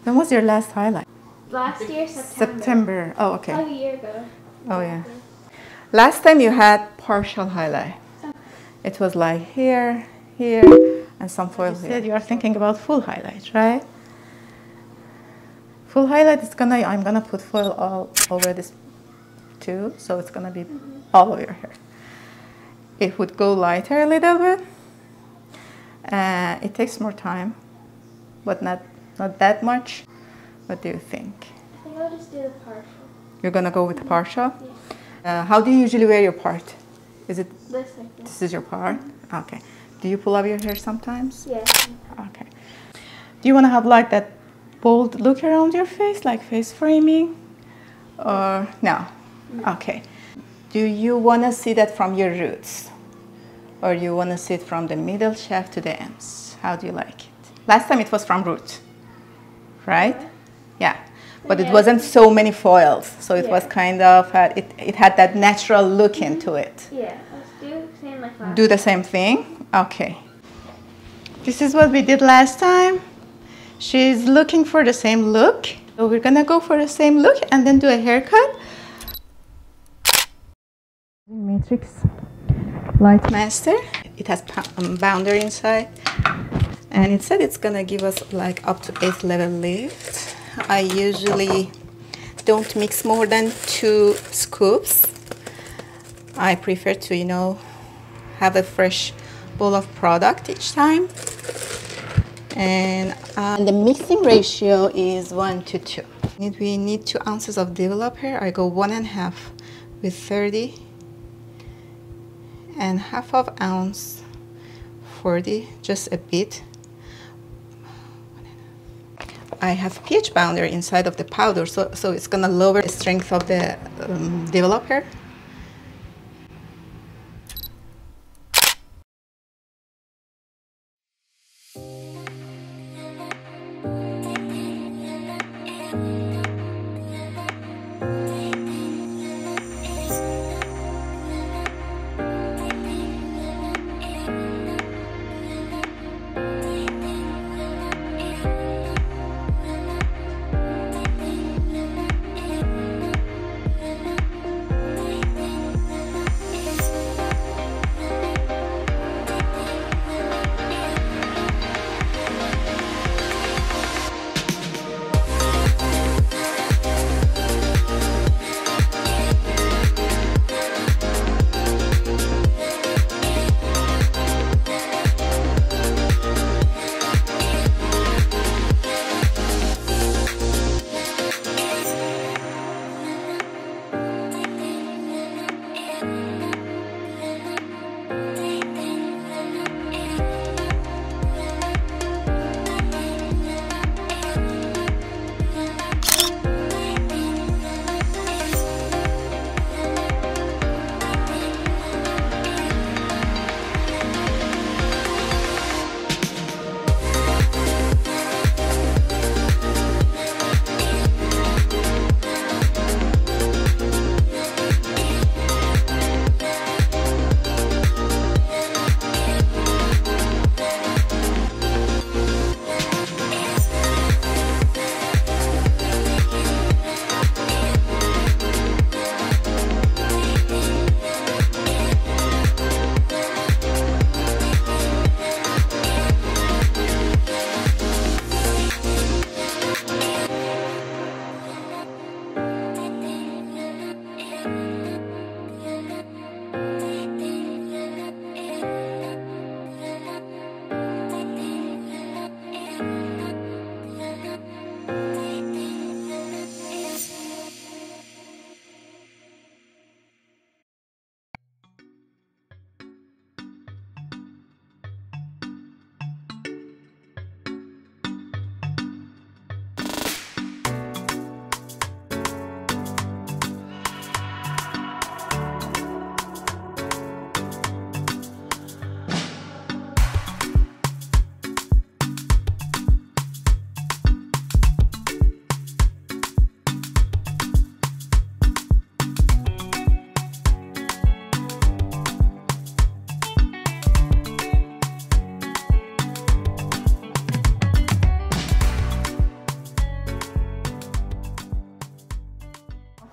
When was your last highlight? Last year, September. September. Oh, okay. Oh, a year ago. Oh, yeah. Last time you had partial highlight. It was like here, here, and some foil here. You said you are thinking about full highlight, right? Full highlight is I'm gonna put foil all over this too, so it's gonna be all over your hair. It would go lighter a little bit. It takes more time, but not that much. What do you think? I think I'll just do the partial. You're gonna go with the partial? Yeah. How do you usually wear your part? Is it This, I think. this is your part? Okay. Do you pull up your hair sometimes? Yeah. Okay. Do you want to have like that bold look around your face, like face framing? Or no? Okay. Do you want to see that from your roots? Or you want to see it from the middle shaft to the ends? How do you like it? Last time it was from root, right? Yeah. But it wasn't so many foils, so it was kind of, it had that natural look into it. Yeah, let's do the same like last. Do the same thing? Okay. This is what we did last time. She's looking for the same look. So we're gonna go for the same look and then do a haircut. Matrix Light Master. It has boundary inside. And it said it's gonna give us like up to 8th level lift. I usually don't mix more than 2 scoops. I prefer to, you know, have a fresh bowl of product each time. And the mixing ratio is 1 to 2. We need 2 ounces of developer. I go 1.5 with 30 and half of ounce 40, just a bit. I have pH boundary inside of the powder, so it's gonna lower the strength of the developer.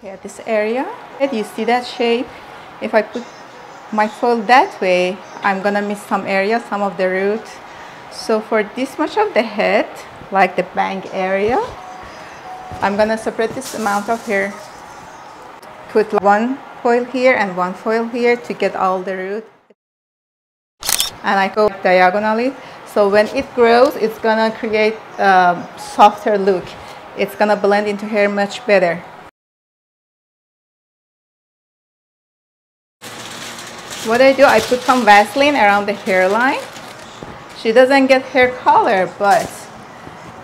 Okay, at this area, you see that shape? If I put my foil that way, I'm gonna miss some area, some of the root. So for this much of the head, like the bang area, I'm gonna separate this amount of hair. Put one foil here and one foil here to get all the root. And I go diagonally. So when it grows, it's gonna create a softer look. It's gonna blend into hair much better. What I do, I put some Vaseline around the hairline. She doesn't get hair color, but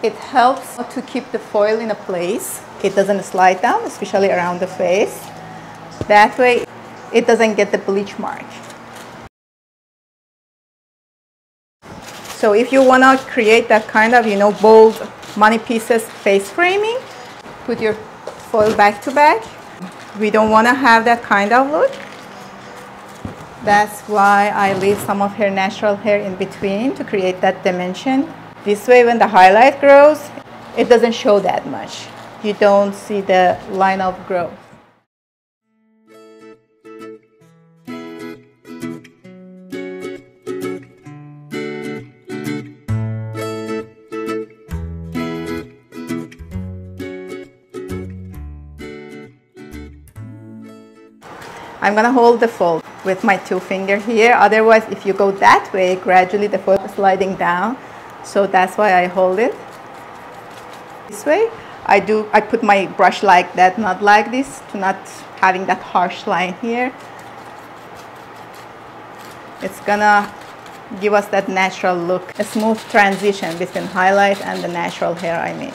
it helps to keep the foil in a place. It doesn't slide down, especially around the face. That way, it doesn't get the bleach mark. So if you want to create that kind of, bold money pieces face framing, put your foil back to back. We don't want to have that kind of look. That's why I leave some of her natural hair in between to create that dimension. This way, when the highlight grows, it doesn't show that much. You don't see the line of growth. I'm gonna hold the fold with my two fingers here. Otherwise, if you go that way, gradually the fold is sliding down. So that's why I hold it. This way, I put my brush like that, not like this, to not having that harsh line here. It's gonna give us that natural look, a smooth transition between highlight and the natural hair I made.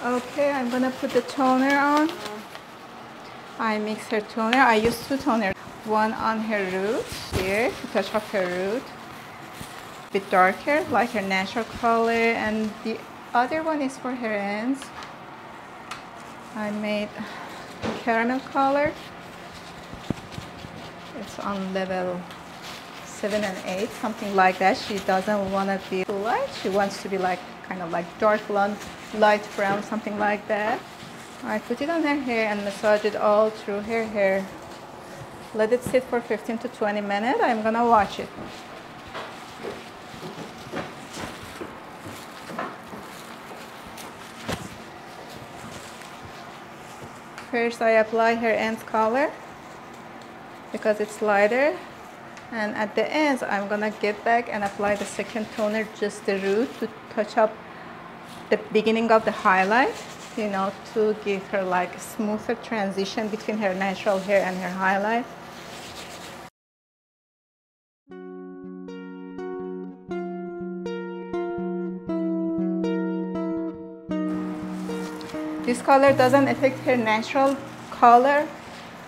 Okay, I'm gonna put the toner on. I mix her toner. I use two toners. one on her roots here to touch up her root. A bit darker, like her natural color, and the other one is for her ends. I made caramel color. It's on level 7 and 8, something like that. She doesn't want to be light. She wants to be like kind of like dark blonde, light brown, something like that. I put it on her hair and massage it all through her hair. Let it sit for 15 to 20 minutes. I'm gonna wash it. First I apply her ends color because it's lighter, and at the ends I'm gonna get back and apply the second toner, just the root, to touch up the beginning of the highlight, you know, to give her like a smoother transition between her natural hair and her highlight. This color doesn't affect her natural color,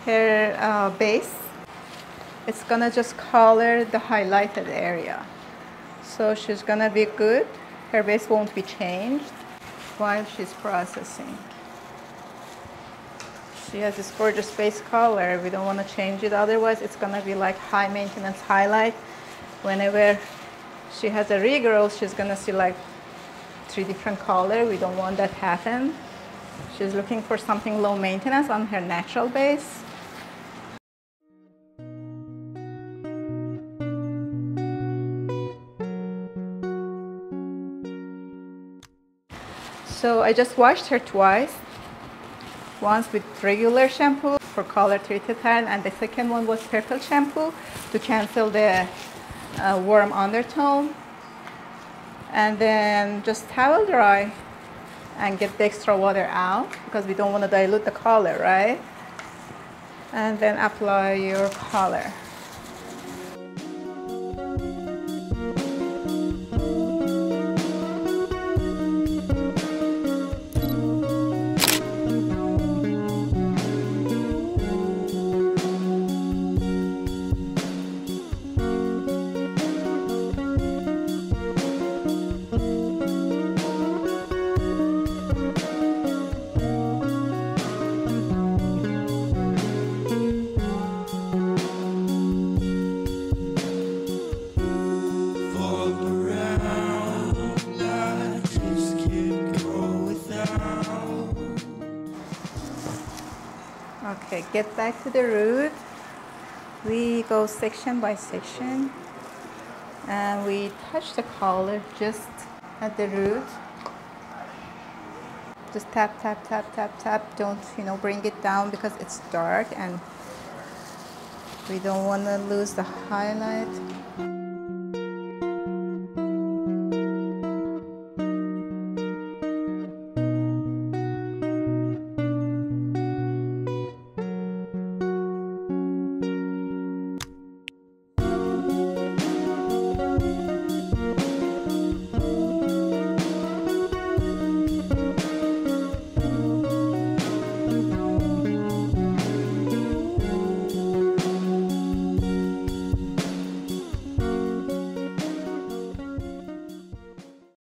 her base. It's gonna just color the highlighted area. So she's gonna be good. Her base won't be changed while she's processing. She has this gorgeous base color. We don't want to change it, otherwise it's gonna be like high maintenance highlight. Whenever she has a regrowth, she's gonna see like 3 different colors. We don't want that to happen. She's looking for something low maintenance on her natural base. So I just washed her twice. Once with regular shampoo for color treated hair, and the second one was purple shampoo to cancel the warm undertone. And then just towel dry and get the extra water out because we don't want to dilute the color, right? And then apply your color. Okay, get back to the root. We go section by section and we touch the color just at the root. Just tap, tap, tap, tap, tap. Don't, bring it down because it's dark and we don't want to lose the highlight.